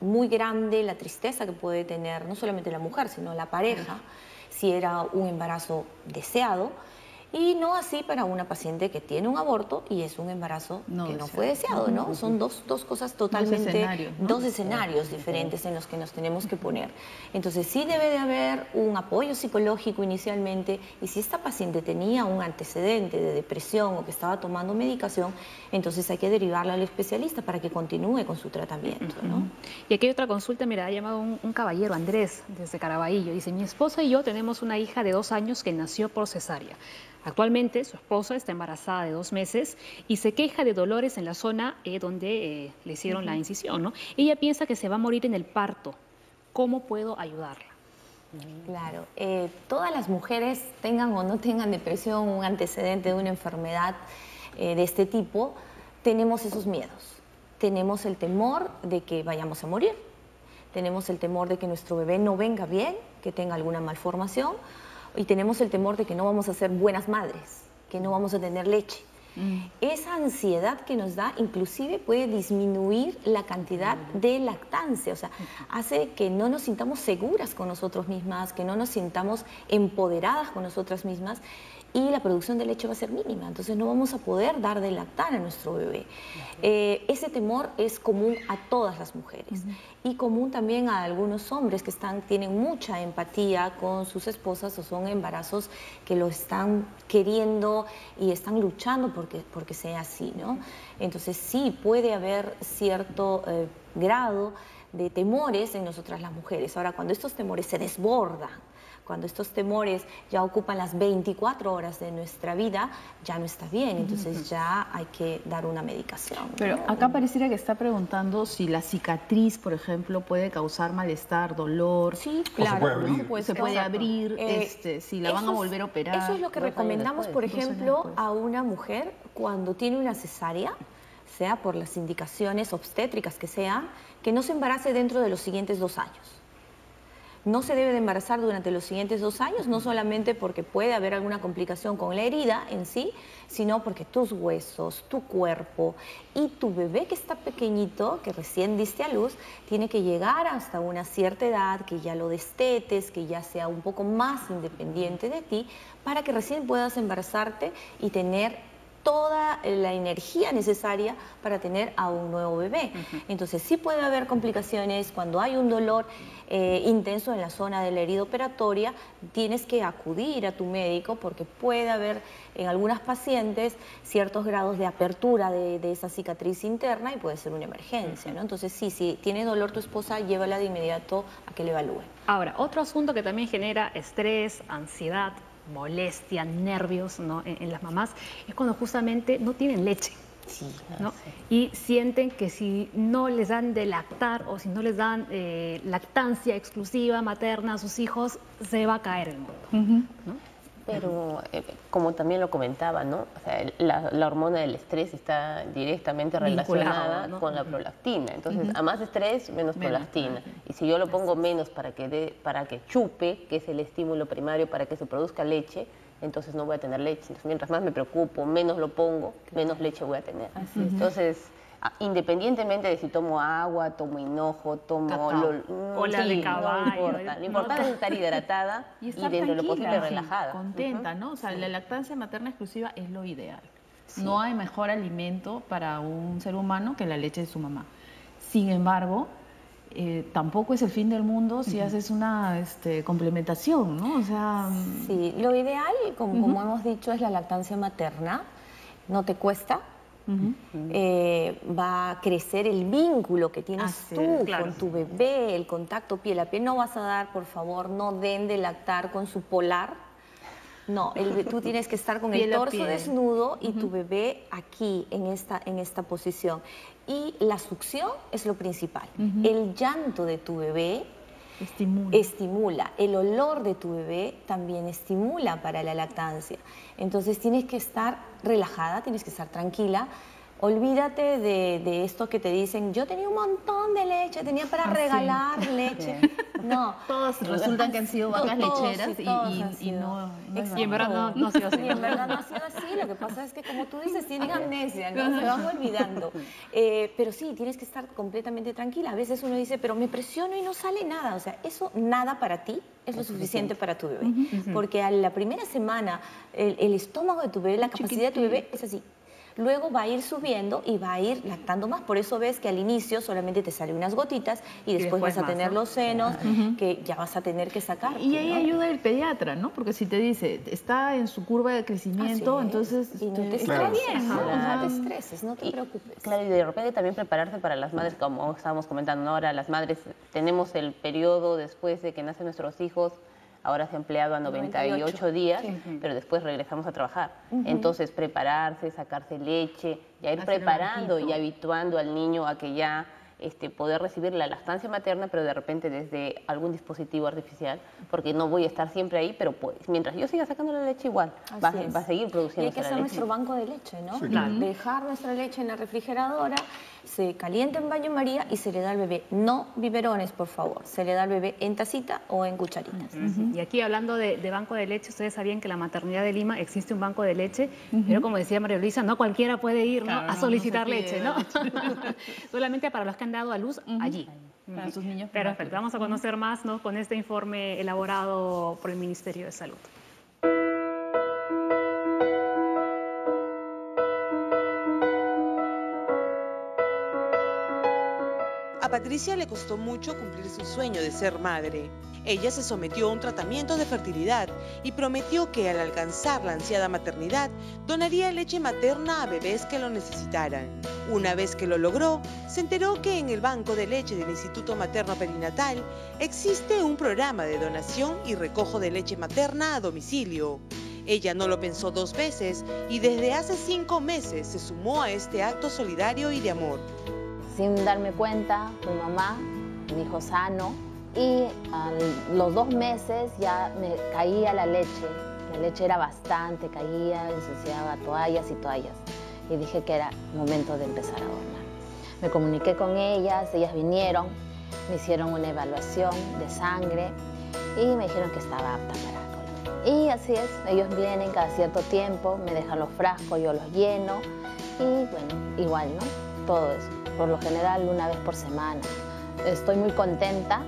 muy grande la tristeza que puede tener no solamente la mujer, sino la pareja, si era un embarazo deseado, y no así para una paciente que tiene un aborto y es un embarazo que no fue deseado, ¿no? Son dos cosas totalmente, dos escenarios diferentes en los que nos tenemos que poner. Entonces sí debe de haber un apoyo psicológico inicialmente, y si esta paciente tenía un antecedente de depresión o que estaba tomando medicación, entonces hay que derivarla al especialista para que continúe con su tratamiento, ¿no?
Y aquí hay otra consulta, mira, ha llamado un caballero, Andrés, desde Caraballo. Dice: mi esposa y yo tenemos una hija de 2 años que nació por cesárea. Actualmente su esposa está embarazada de 2 meses y se queja de dolores en la zona donde le hicieron la incisión, ¿no? Ella piensa que se va a morir en el parto. ¿Cómo puedo ayudarla?
Claro, todas las mujeres, tengan o no tengan depresión, un antecedente de una enfermedad de este tipo, tenemos esos miedos. Tenemos el temor de que vayamos a morir, tenemos el temor de que nuestro bebé no venga bien, que tenga alguna malformación, y tenemos el temor de que no vamos a ser buenas madres, que no vamos a tener leche. Esa ansiedad que nos da inclusive puede disminuir la cantidad de lactancia, o sea, hace que no nos sintamos seguras con nosotros mismas, que no nos sintamos empoderadas con nosotras mismas, y la producción de leche va a ser mínima, entonces no vamos a poder dar de lactar a nuestro bebé. Ese temor es común a todas las mujeres y común también a algunos hombres que tienen mucha empatía con sus esposas, o son embarazos que lo están queriendo y están luchando porque sea así, ¿no? Entonces sí puede haber cierto grado de temores en nosotras las mujeres. Ahora, cuando estos temores se desbordan, cuando estos temores ya ocupan las 24 horas de nuestra vida, ya no está bien, entonces ya hay que dar una medicación.
Pero acá pareciera que está preguntando si la cicatriz, por ejemplo, puede causar malestar, dolor.
Sí, claro.
Se puede abrir, si la van a volver a operar.
Eso es lo que recomendamos, por ejemplo, a una mujer cuando tiene una cesárea. sea por las indicaciones obstétricas que sean, que no se embarace dentro de los siguientes 2 años. No se debe de embarazar durante los siguientes 2 años, no solamente porque puede haber alguna complicación con la herida en sí, sino porque tus huesos, tu cuerpo y tu bebé que está pequeñito, que recién diste a luz, tiene que llegar hasta una cierta edad, que ya lo destetes, que ya sea un poco más independiente de ti, para que recién puedas embarazarte y tener toda la energía necesaria para tener a un nuevo bebé. Entonces sí puede haber complicaciones cuando hay un dolor intenso en la zona de la herida operatoria. Tienes que acudir a tu médico porque puede haber en algunas pacientes ciertos grados de apertura de esa cicatriz interna y puede ser una emergencia, ¿no? Entonces sí, si tiene dolor tu esposa, llévala de inmediato a que le evalúen.
Ahora, otro asunto que también genera estrés, ansiedad, molestia, nervios, ¿no? en las mamás, es cuando justamente no tienen leche.
Sí,
¿no? Y sienten que si no les dan de lactar o si no les dan lactancia exclusiva materna a sus hijos, se va a caer el mundo. ¿no?
Pero como también lo comentaba, ¿no? O sea, la hormona del estrés está directamente relacionada, ¿no?, con la prolactina. Entonces, a más estrés, menos prolactina. Y si yo lo pongo menos para que chupe, que es el estímulo primario para que se produzca leche, entonces no voy a tener leche. Entonces, mientras más me preocupo, menos lo pongo, menos leche voy a tener. Entonces, independientemente de si tomo agua, tomo hinojo, tomo
cola de caballo,
no importa. Lo importante es estar hidratada y dentro de lo posible relajada.
Contenta, ¿no? O sea, la lactancia materna exclusiva es lo ideal. No hay mejor alimento para un ser humano que la leche de su mamá. Sin embargo, tampoco es el fin del mundo si haces una complementación, ¿no? O sea,
sí, lo ideal, como hemos dicho, es la lactancia materna. No te cuesta. Va a crecer el vínculo que tienes tú con tu bebé, el contacto piel a piel. No vas a dar, por favor, no den de lactar con su polar. No, tú tienes que estar con el torso desnudo y tu bebé aquí, en esta posición. Y la succión es lo principal. El llanto de tu bebé estimula. El olor de tu bebé también estimula para la lactancia. Entonces tienes que estar relajada, tienes que estar tranquila. Olvídate de esto que te dicen, yo tenía un montón de leche, tenía para regalar leche. No.
Todos resultan que han sido vacas lecheras y no
y en verdad no ha sido así.
Y en verdad no ha sido así. Lo que pasa es que, como tú dices, tienen amnesia, ¿no? Se van olvidando. Pero sí, tienes que estar completamente tranquila. A veces uno dice, pero me presiono y no sale nada. O sea, eso nada para ti es lo suficiente para tu bebé. Porque a la primera semana, el estómago de tu bebé, la capacidad de tu bebé es así. Luego va a ir subiendo y va a ir lactando más. Por eso ves que al inicio solamente te salen unas gotitas y después vas a tener los senos que ya vas a tener que sacar.
Y ahí ayuda el pediatra, ¿no? Porque si te dice, está en su curva de crecimiento, entonces
y no te está bien, ¿no? No te estreses, no te preocupes.
Claro, y de repente también prepararse para las madres, como estábamos comentando, ¿no? Ahora las madres tenemos el periodo después de que nacen nuestros hijos. Ahora se ha empleado a 98 días, pero después regresamos a trabajar. Entonces, prepararse, sacarse leche, ya ir preparando y habituando al niño a que ya poder recibir la lactancia materna, pero de repente desde algún dispositivo artificial, porque no voy a estar siempre ahí, pero pues, mientras yo siga sacando la leche igual, va a seguir produciendo.
Y hay que hacer nuestro banco de leche, ¿no? Sí, claro. Dejar nuestra leche en la refrigeradora, se calienta en baño María y se le da al bebé. No biberones, por favor. Se le da al bebé en tacita o en cucharitas.
Y aquí hablando de banco de leche, ustedes sabían que en la maternidad de Lima existe un banco de leche, pero como decía María Luisa, no cualquiera puede ir, ¿no? A solicitar leche, ¿no? Solamente para los que han dado a luz allí.
Para sus niños.
Perfecto. Vamos a conocer más, ¿no?, con este informe elaborado por el Ministerio de Salud.
A Patricia le costó mucho cumplir su sueño de ser madre. Ella se sometió a un tratamiento de fertilidad y prometió que al alcanzar la ansiada maternidad, donaría leche materna a bebés que lo necesitaran. Una vez que lo logró, se enteró que en el banco de leche del Instituto Materno Perinatal existe un programa de donación y recojo de leche materna a domicilio. Ella no lo pensó 2 veces y desde hace 5 meses se sumó a este acto solidario y de amor.
Sin darme cuenta, mi mamá, mi hijo sano, y a los 2 meses ya me caía la leche. La leche era bastante, caía, ensuciaba toallas y toallas. y dije que era momento de empezar a donar. Me comuniqué con ellas vinieron, me hicieron una evaluación de sangre y me dijeron que estaba apta para donar. Y así es, ellos vienen cada cierto tiempo, me dejan los frascos, yo los lleno y bueno, igual, ¿no? Todo eso, por lo general una vez por semana. Estoy muy contenta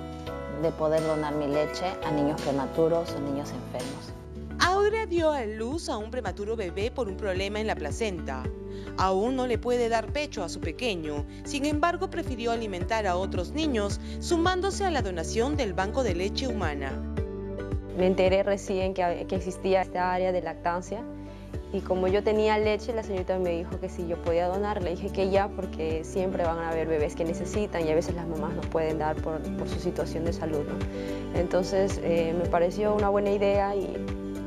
de poder donar mi leche a niños prematuros o niños enfermos.
Aura dio a luz a un prematuro bebé por un problema en la placenta. Aún no le puede dar pecho a su pequeño, sin embargo prefirió alimentar a otros niños, sumándose a la donación del Banco de Leche Humana.
Me enteré recién que existía esta área de lactancia y como yo tenía leche, la señorita me dijo que si yo podía donar. Le dije que ya, porque siempre van a haber bebés que necesitan y a veces las mamás no pueden dar por su situación de salud, ¿no? Entonces me pareció una buena idea y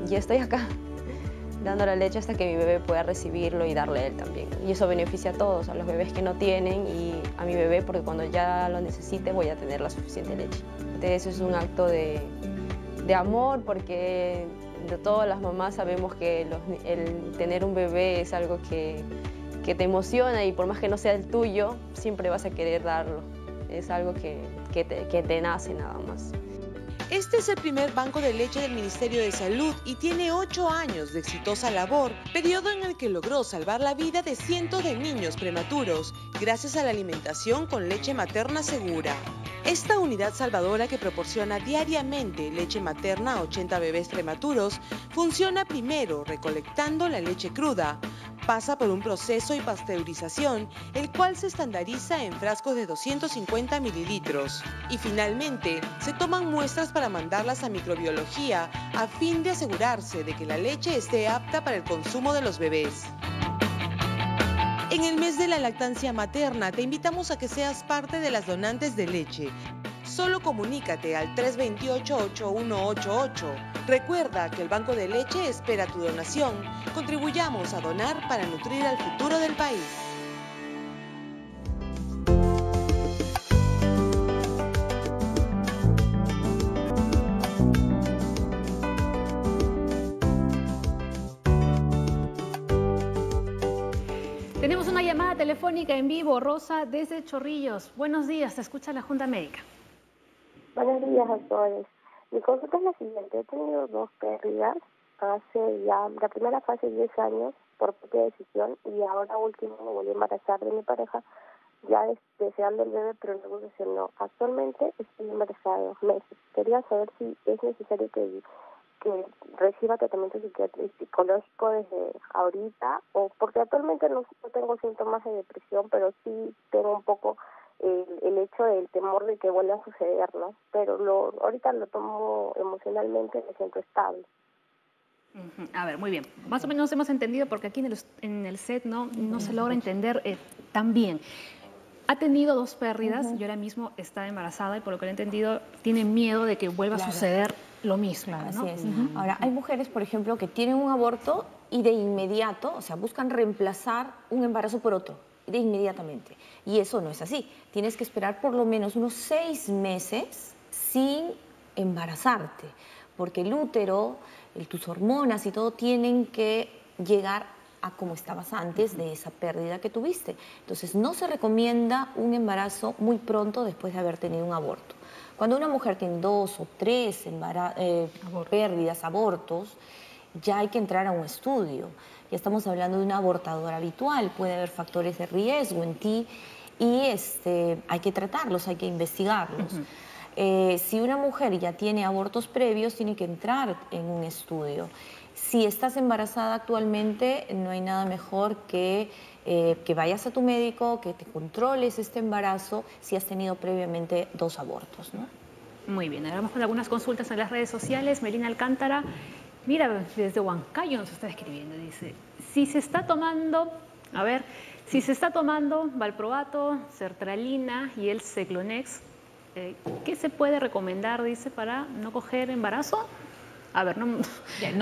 ya estoy acá dando la leche hasta que mi bebé pueda recibirlo y darle a él también. Y eso beneficia a todos, a los bebés que no tienen y a mi bebé, porque cuando ya lo necesite voy a tener la suficiente leche. Eso es un acto de amor, porque de todas las mamás sabemos que el tener un bebé es algo que te emociona y por más que no sea el tuyo, siempre vas a querer darlo. Es algo que te nace nada más.
Este es el primer banco de leche del Ministerio de Salud y tiene 8 años de exitosa labor, periodo en el que logró salvar la vida de cientos de niños prematuros gracias a la alimentación con leche materna segura. Esta unidad salvadora, que proporciona diariamente leche materna a 80 bebés prematuros, funciona primero recolectando la leche cruda. Pasa por un proceso y pasteurización, el cual se estandariza en frascos de 250 mililitros. Y finalmente, se toman muestras para mandarlas a microbiología a fin de asegurarse de que la leche esté apta para el consumo de los bebés. En el mes de la lactancia materna, te invitamos a que seas parte de las donantes de leche. Solo comunícate al 328-8188. Recuerda que el Banco de Leche espera tu donación. Contribuyamos a donar para nutrir al futuro del país.
Tenemos una llamada telefónica en vivo, Rosa, desde Chorrillos. Buenos días, te escucha la Junta Médica.
Buenos días a todos. Mi consulta es la siguiente. He tenido 2 pérdidas hace ya, la primera fue hace 10 años por propia decisión y ahora último me volví a embarazar de mi pareja, ya deseando el bebé, pero luego no. Actualmente estoy embarazada de 2 meses. Quería saber si es necesario que reciba tratamiento psicológico desde ahorita, o porque actualmente no tengo síntomas de depresión, pero sí tengo un poco el hecho del temor de que vuelva a suceder, ¿no? Pero ahorita lo tomo emocionalmente, me siento estable.
A ver, muy bien. Más o menos hemos entendido, porque aquí en el set no se logra entender tan bien. Ha tenido 2 pérdidas y ahora mismo está embarazada y por lo que he entendido tiene miedo de que vuelva a suceder lo mismo, ¿no?
Así es. Ahora, hay mujeres, por ejemplo, que tienen un aborto y de inmediato, o sea, buscan reemplazar un embarazo por otro, de inmediatamente. Y eso no es así. Tienes que esperar por lo menos unos 6 meses sin embarazarte, porque el útero, tus hormonas y todo tienen que llegar a como estabas antes de esa pérdida que tuviste. Entonces, no se recomienda un embarazo muy pronto después de haber tenido un aborto. Cuando una mujer tiene 2 o 3 pérdidas, abortos, ya hay que entrar a un estudio. Ya estamos hablando de un abortador habitual, puede haber factores de riesgo en ti y hay que tratarlos, hay que investigarlos. Si una mujer ya tiene abortos previos, tiene que entrar en un estudio. Si estás embarazada actualmente, no hay nada mejor que vayas a tu médico, que te controles este embarazo si has tenido previamente 2 abortos, ¿no?
Muy bien, ahora vamos con algunas consultas en las redes sociales. Melina Alcántara, mira, desde Huancayo nos está escribiendo, dice, si se está tomando valproato, sertralina y el Ceclonex, ¿qué se puede recomendar, dice, para no coger embarazo? A ver, no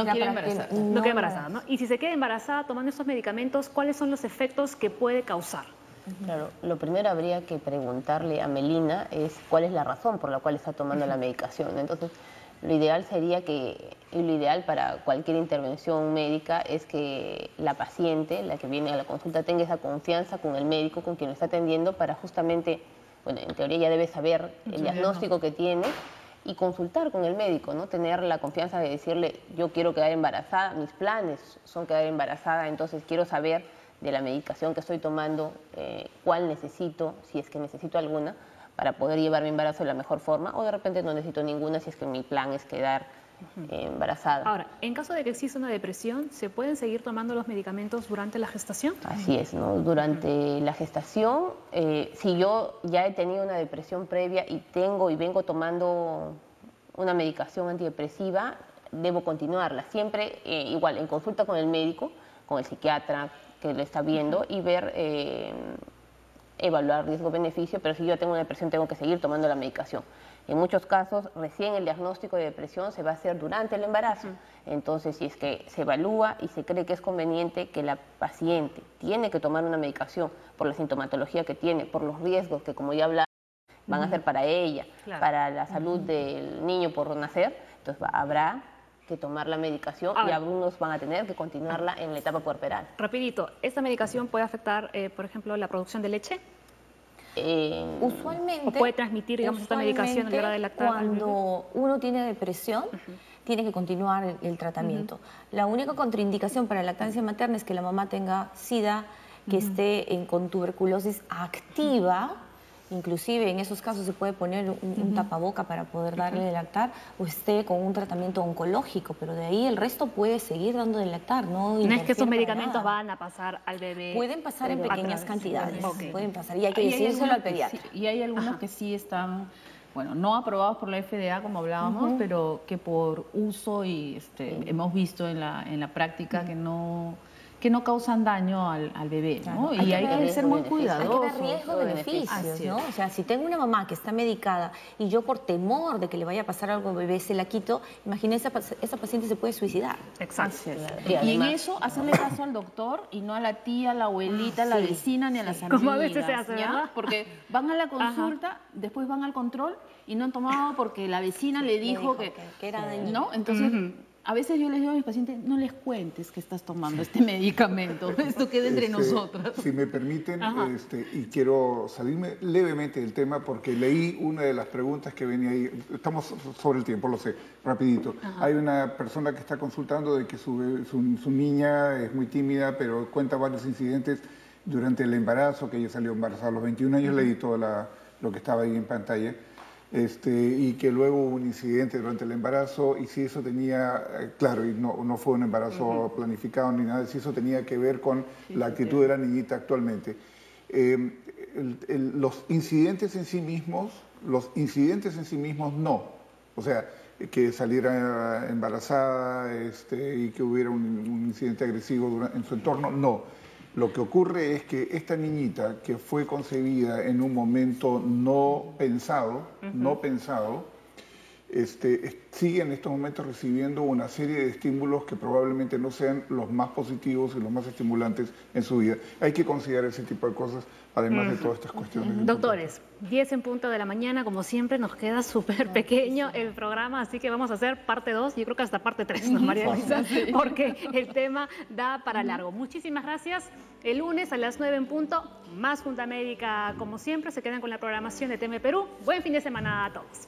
quiere embarazar. No queda embarazada, ¿no? Y si se queda embarazada tomando estos medicamentos, ¿cuáles son los efectos que puede causar?
Claro, lo primero habría que preguntarle a Melina es cuál es la razón por la cual está tomando la medicación. Entonces, lo ideal sería que, y lo ideal para cualquier intervención médica es que la paciente, la que viene a la consulta, tenga esa confianza con el médico, con quien lo está atendiendo, para justamente, bueno, en teoría ya debe saber el diagnóstico que tiene y consultar con el médico, ¿no? Tener la confianza de decirle, yo quiero quedar embarazada, mis planes son quedar embarazada, entonces quiero saber de la medicación que estoy tomando, cuál necesito, si es que necesito alguna, para poder llevar mi embarazo de la mejor forma, o de repente no necesito ninguna si es que mi plan es quedar embarazada.
Ahora, en caso de que exista una depresión, ¿se pueden seguir tomando los medicamentos durante la gestación?
Así es, ¿no? Durante la gestación, si yo ya he tenido una depresión previa y vengo tomando una medicación antidepresiva, debo continuarla. Siempre igual, en consulta con el médico, con el psiquiatra que le está viendo y ver, evaluar riesgo-beneficio, pero si yo tengo una depresión tengo que seguir tomando la medicación. En muchos casos, recién el diagnóstico de depresión se va a hacer durante el embarazo. Entonces, si es que se evalúa y se cree que es conveniente que la paciente tiene que tomar una medicación por la sintomatología que tiene, por los riesgos que, como ya hablaba, van a ser para ella, para la salud del niño por nacer, entonces habrá que tomar la medicación y algunos van a tener que continuarla en la etapa puerperal.
Rapidito, ¿esta medicación puede afectar, por ejemplo, la producción de leche?
Usualmente,
¿O puede transmitir, digamos, esta medicación a la hora de lactar?
Cuando uno tiene depresión, tiene que continuar el tratamiento. La única contraindicación para la lactancia materna es que la mamá tenga SIDA, que esté con tuberculosis activa. Inclusive en esos casos se puede poner un tapaboca para poder darle de lactar, o esté con un tratamiento oncológico, pero de ahí el resto puede seguir dando de lactar. No
es que esos medicamentos van a pasar al bebé.
Pueden pasar en pequeñas cantidades, pueden pasar, y hay que decírselo al pediatra.
Y hay algunos que sí están, bueno, no aprobados por la FDA, como hablábamos, pero que por uso y hemos visto en la práctica que no causan daño al bebé, ¿no? Y hay que ser muy cudadosos.
Hay que ver riesgo-beneficios, ¿no? O sea, si tengo una mamá que está medicada y yo por temor de que le vaya a pasar algo al bebé se la quito, imagínese, esa paciente se puede suicidar.
Exacto.
Y en eso, hacerle caso al doctor y no a la tía, a la abuelita, a la vecina ni a las amigas.
Como a veces se hace, ¿verdad?
Porque van a la consulta, después van al control y no han tomado porque la vecina le dijo que
era dañino.
¿no? Entonces... A veces yo les digo a mis pacientes, no les cuentes que estás tomando este medicamento, esto queda entre nosotras.
Si me permiten, y quiero salirme levemente del tema porque leí una de las preguntas que venía ahí, estamos sobre el tiempo, lo sé, rapidito. Hay una persona que está consultando de que su niña es muy tímida, pero cuenta varios incidentes durante el embarazo, que ella salió embarazada a los 21 años, leí todo lo que estaba ahí en pantalla. Y que luego hubo un incidente durante el embarazo y si eso tenía, claro, y no fue un embarazo planificado ni nada, si eso tenía que ver con la actitud de la niñita actualmente. Los incidentes en sí mismos no, o sea, que saliera embarazada y que hubiera un incidente agresivo en su entorno, no. Lo que ocurre es que esta niñita que fue concebida en un momento no pensado, sigue en estos momentos recibiendo una serie de estímulos que probablemente no sean los más positivos y los más estimulantes en su vida. Hay que considerar ese tipo de cosas, además de todas estas cuestiones.
Doctores, 10 en punto de la mañana, como siempre, nos queda súper pequeño el programa, así que vamos a hacer parte 2, yo creo que hasta parte 3, ¿no, María Luisa? Porque el tema da para largo. Muchísimas gracias. El lunes a las 9 en punto, más Junta Médica, como siempre, se quedan con la programación de TM Perú. Buen fin de semana a todos.